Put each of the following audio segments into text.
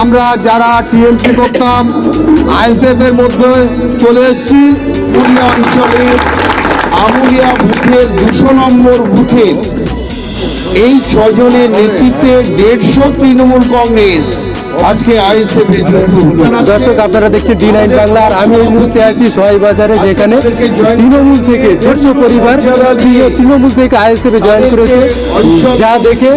আমরা যারা টিএমসি করতাম আইএসএফ এর মধ্যে চলে এসেছি পুরুলিয়া অঞ্চলের আমুলিয়া বুথের 200 নম্বর বুথের এই 6 জনের নেতৃত্বে 150 তৃণমূল কংগ্রেস আজকে আইএসএফ এ যুক্ত হলো। দর্শক আপনারা দেখছেন D9 বাংলা। আর আমি এই মুহূর্তে আছি সহাই বাজারে, যেখানে তৃণমূল থেকে 150 পরিবার তৃণমূল থেকে আইএসএফ এ জয়েন করেছে। যা দেখে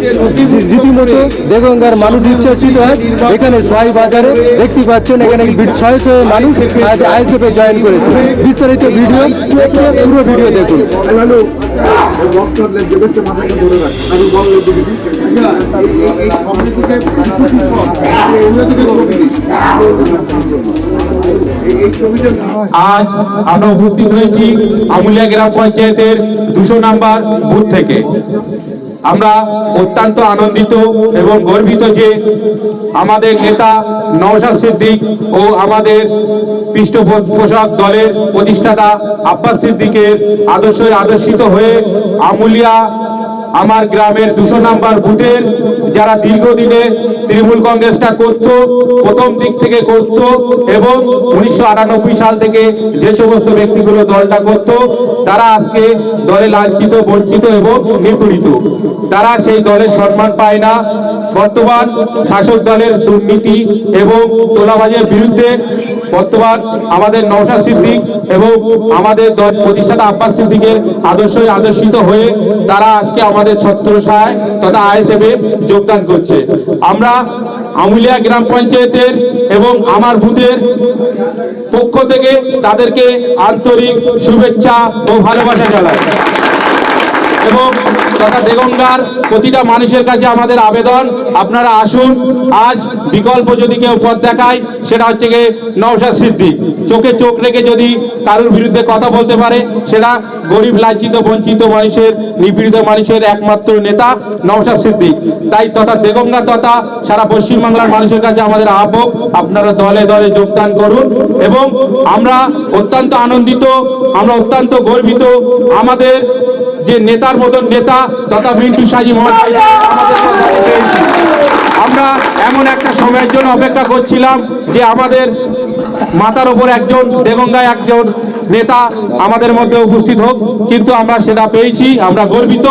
রীতিমতো দেগঙ্গার মানুষ উচ্ছ্বসিত হয়। এখানে সহাই বাজারে দেখতে পাচ্ছেন এখানে 600 মানুষ আজ আইএসএফ এ জয়েন করেছে। বিস্তারিত ভিডিও পুরো ভিডিও দেখুন। আজ আমরা উপস্থিত হয়েছি আমুলিয়া গ্রাম পঞ্চায়েতের 200 নম্বর বুথ থেকে। আমরা অত্যন্ত আনন্দিত এবং গর্বিত যে আমাদের নেতা নওশাদ সিদ্দিক ও আমাদের পৃষ্ঠপোষক দলের প্রতিষ্ঠাতা আব্বাস সিদ্দিকের আদর্শে আদর্শিত হয়ে আমুলিয়া আমার গ্রামের 200 নম্বর বুথের যারা দীর্ঘদিনের তৃণমূল কংগ্রেসটা করত, প্রথম দিক থেকে করত এবং 1998 সাল থেকে যে সমস্ত ব্যক্তিগুলো দলটা করত, তারা আজকে দলে লাঞ্ছিত, বঞ্চিত এবং নিপীড়িত। তারা সেই দলের সম্মান পায় না। বর্তমান শাসক দলের দুর্নীতি এবং তোলাবাজের বিরুদ্ধে বর্তমান আমাদের নওশাদ সিদ্দিক এবং আমাদের দল প্রতিষ্ঠাতা আব্বাস সিদ্দিকের আদর্শে আদর্শিত হয়ে তারা আজকে আমাদের ছত্রছায়ায় তথা আইএসএফ এ যোগদান করছে। আমরা আমুলিয়া গ্রাম পঞ্চায়েতের এবং আমার বুথের পক্ষ থেকে তাদেরকে আন্তরিক শুভেচ্ছা ও ভালোবাসা জানাই এবং তথা দেগঙ্গার প্রতিটা মানুষের কাছে আমাদের আবেদন, আপনারা আসুন। আজ বিকল্প যদি কেউ পথ দেখায় সেটা হচ্ছে গিয়ে নওশাদ সিদ্দিক। চোখে চোখ রেখে যদি কারোর বিরুদ্ধে কথা বলতে পারে সেটা গরিব, লাঞ্ছিত, বঞ্চিত মানুষের, নিপীড়িত মানুষের একমাত্র নেতা নওশাদ সিদ্দিক। তাই তথা দেগঙ্গা তথা সারা পশ্চিমবাংলার মানুষের কাছে আমাদের আহ্বান, আপনারা দলে দলে যোগদান করুন। এবং আমরা অত্যন্ত আনন্দিত, আমরা অত্যন্ত গর্বিত আমাদের যে নেতার মতন নেতা তথা মিন্টু সাজি মহাশয় আমরা এমন একটা সময়ের জন্য অপেক্ষা করছিলাম যে আমাদের মাথার ওপর একজন দেগঙ্গায় একজন নেতা আমাদের মধ্যে উপস্থিত হোক, কিন্তু আমরা সেটা পেয়েছি। আমরা গর্বিত।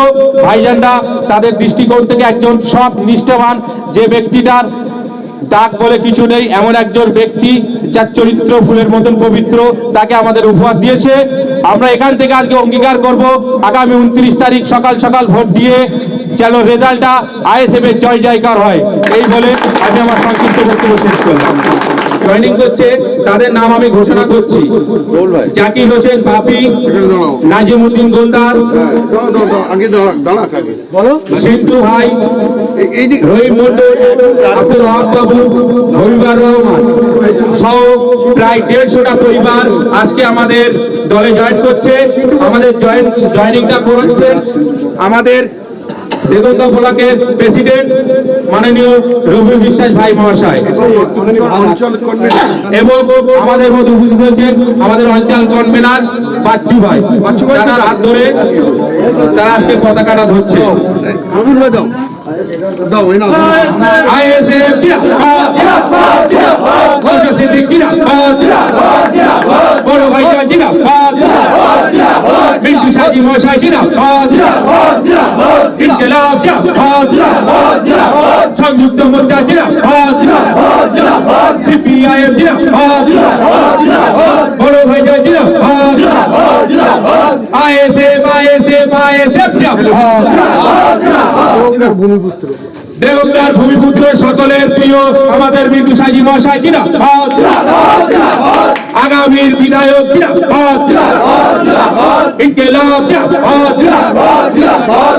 ভাইজানরা তাদের দৃষ্টিকোণ থেকে একজন সৎ নিষ্ঠাবান, যে ব্যক্তিটার ডাক বলে কিছু নেই, এমন একজন ব্যক্তি যার চরিত্র ফুলের মতন পবিত্র, তাকে আমাদের উপহার দিয়েছে। আমরা এখান থেকে আজকে অঙ্গীকার করব আগামী 29 তারিখ সকাল সকাল ভোট দিয়ে যেন রেজাল্টটা আইএসএফ এর জয় জয়কার হয়। এই বলে আমি আমার সংক্ষিপ্ত বক্তব্য শেষ করলাম। জয়েনিং করছে তাদের নাম আমি ঘোষণা করছি: জাকির হোসেন বাপি, নাজিমউদ্দিন গোলদার, সিন্টু ভাই, রহিম মন্ডল, আব্দুল হক বাবু, হবিবুর রহমান সহ প্রায় 150টা পরিবার আজকে আমাদের দলে জয়েন করছে। আমাদের জয়েনিংটা করাচ্ছেন আমাদের দেগঙ্গা ব্লকের প্রেসিডেন্ট মাননীয় রবি বিশ্বাস ভাই মহাশয় এবং আমাদের মধ্যে উপস্থিত হয়েছেন আমাদের অঞ্চল কনভেনার বাচ্চু ভাই। তার হাত ধরে তারা আজকে পতাকাটা ধরছে। আইএসএফ বড় ভাইজান জিন্দাবাদ, মিন্টু সাজি মহাশয় জিন্দাবাদ, ইনকিলাব জিন্দাবাদ, সংযুক্ত মোর্চা জিন্দাবাদ, সিপিআইএম জিন্দাবাদ, বড় ভাইজান জিন্দাবাদ, আইএসএফ আইএসএফ আইএসএফ জিন্দাবাদ। দেগঙ্গার ভূমিপুত্র সকলের প্রিয় আমাদের মিন্টু সাজি মহাশয় জিন্দাবাদ, আগামীর বিধায়ক জিন্দাবাদ, ইনকিলাব জিন্দাবাদ,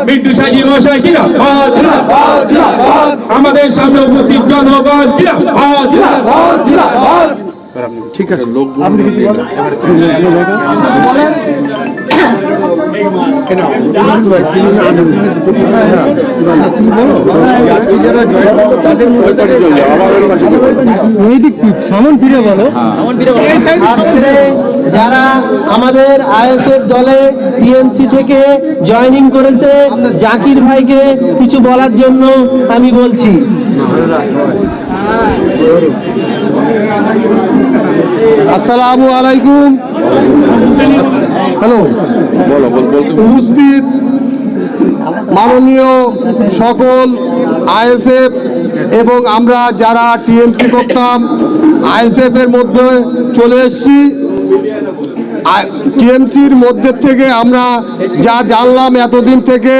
মিন্টু সাজি মহাশয় জিন্দাবাদ, আমাদের সামনে উপস্থিত জনগণ জিন্দাবাদ। ঠিক আছে, যারা আমাদের আইএসএফ দলে টিএমসি থেকে জয়েনিং করেছে, জাকির ভাইকে কিছু বলার জন্য আমি বলছি। আসসালামু আলাইকুম। হ্যালো, উপস্থিত মাননীয় সকল আইএসএফ এবং আমরা যারা টিএমসি করতাম আইএসএফ এর মধ্যে চলে এসেছি। টিএমসির মধ্যে থেকে আমরা যা জানলাম এতদিন থেকে,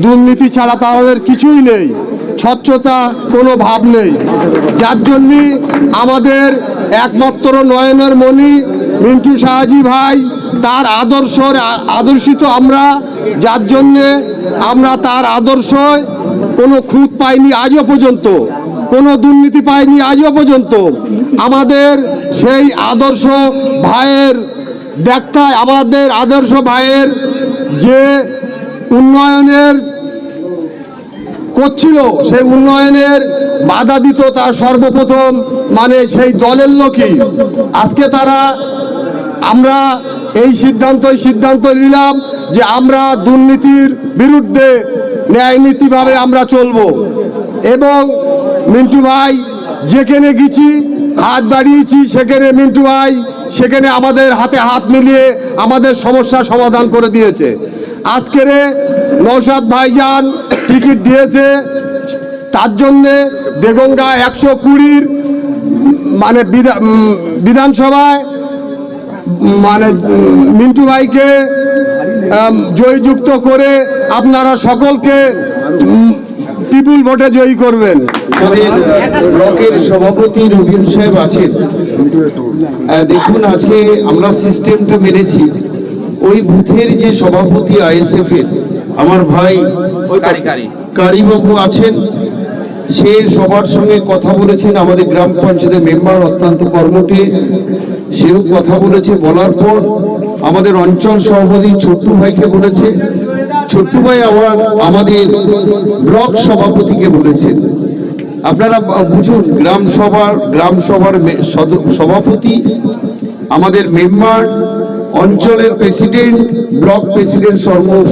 দুর্নীতি ছাড়া তাদের কিছুই নেই, স্বচ্ছতা কোনো ভাব নেই, যার জন্য আমাদের একমাত্র নয়নের মণি মিন্টু শাহজি ভাই, তার আদর্শিত আমরা, যার জন্যে আমরা তার আদর্শ কোনো খুঁত পাইনি আজও পর্যন্ত, কোনো দুর্নীতি পাইনি আজও পর্যন্ত। আমাদের সেই আদর্শ ভাইয়ের দেখতায়, আমাদের আদর্শ ভাইয়ের যে উন্নয়নের করছিল, সেই উন্নয়নের বাধা দিত তার সর্বপ্রথম মানে সেই দলের লোকই। আজকে আমরা এই সিদ্ধান্ত নিলাম যে আমরা দুর্নীতির বিরুদ্ধে ন্যায়নীতিভাবে আমরা চলব, এবং মিন্টু ভাই যেখানে গেছি হাত বাড়িয়েছি, সেখানে মিন্টু ভাই সেখানে আমাদের হাতে হাত মিলিয়ে আমাদের সমস্যা সমাধান করে দিয়েছে। আজকের নওশাদ ভাইজান টিকিট দিয়েছে, তার জন্যে দেগঙ্গা 120 মানে বিধানসভায় মানে মিন্টু ভাইকে জয়যুক্ত করে আপনারা সকলকে পিপুল ভোটে জয়ী করবেন। আমাদের ব্লকের সভাপতি রবিউল সাহেব আছেন। দেখুন, আজকে আমরা সিস্টেমটা মেনেছি। ওই বুথের যে সভাপতি আইএসএফ এর আমার ভাই কারিবাবু আছেন, সে সবার সঙ্গে কথা বলেছেন। আমাদের গ্রাম পঞ্চায়েতের মেম্বার অত্যন্ত কর্মঠে, সেও কথা বলেছে। বলার পর আমাদের অঞ্চল সভাপতি ছোট্টু ভাইকে বলেছে, ছোট্টু ভাই আমাদের ব্লক সভাপতিকে বলেছেন। আপনারা বুঝুন, গ্রাম সভার সভাপতি, আমাদের মেম্বার, অঞ্চলের প্রেসিডেন্ট, ব্লক প্রেসিডেন্ট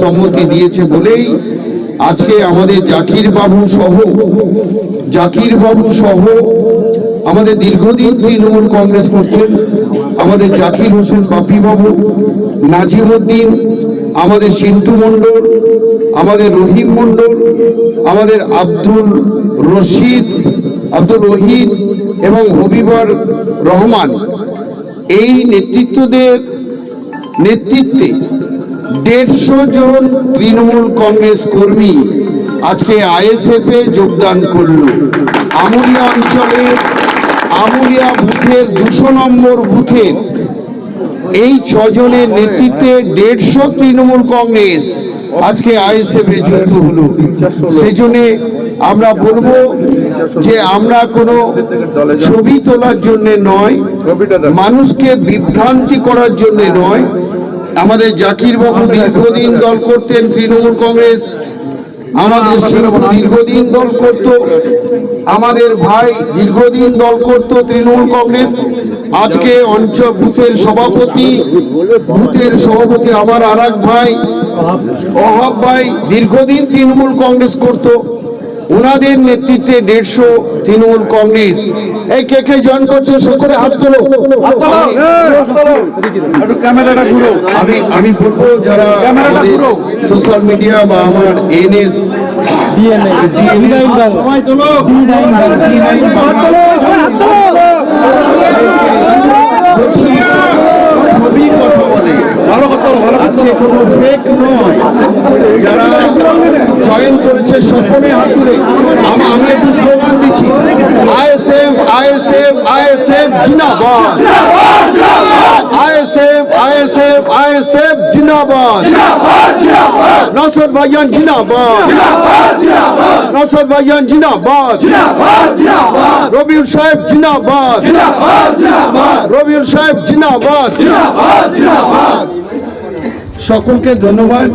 সম্মতি দিয়েছে বলেই আজকে আমাদের জাকির বাবু সহ আমাদের দীর্ঘদিন তৃণমূল কংগ্রেস করতেন আমাদের জাকির হোসেন বাপি বাবু, নাজিমউদ্দিন, আমাদের সিন্টু মণ্ডল, আমাদের রহিম মণ্ডল, আমাদের আব্দুল রহিদ এবং হবিবর রহমান, এই নেতৃত্বে 150 জন তৃণমূল কংগ্রেস কর্মী আজকে আইএসএফ এ যোগদান করল। আমুলিয়া অঞ্চলে আমুলিয়া বুথের 200 নম্বর বুথের এই 6 জনের নেতৃত্বে 150 তৃণমূল কংগ্রেস আজকে আইএসএফ এ যুক্ত হলো। সেই জন্য আমরা বলবো যে আমরা কোনো ছবি তোলার জন্য নয়, মানুষকে বিভ্রান্তি করার জন্য নয়। আমাদের জাকির বাবু দীর্ঘদিন দল করতেন তৃণমূল কংগ্রেস, আমাদের দীর্ঘদিন দল করত, আমাদের ভাই দীর্ঘদিন দল করত তৃণমূল কংগ্রেস। আজকে অঞ্চল বুথের সভাপতি আমার আর এক ভাই অহাব ভাই দীর্ঘদিন তৃণমূল কংগ্রেস করত, ওনাদের নেতৃত্বে 150 তৃণমূল কংগ্রেস। এই কে জয়েন করছে সকলে হাত তোলো। আমি বলবো যারা সোশ্যাল মিডিয়া বা আমার এনএস ছবি কথা বলে, আজকে কোনো ফেক নয়, যারা জয়েন করেছে সকলে হাত তুলে আমি একটু স্লোগান দিচ্ছি, আইএসএফ আইএসএফ আইএসএফ জিন্দাবাদ, আইএসএফ আইএসএফ আইএসএফ জিন্দাবাদ, নওশাদ ভাইজান জিন্দাবাদ, নওশাদ ভাইজান জিন্দাবাদ, রবিউল সাহেব জিন্দাবাদ, রবিউল সাহেব জিন্দাবাদ। সকলকে ধন্যবাদ।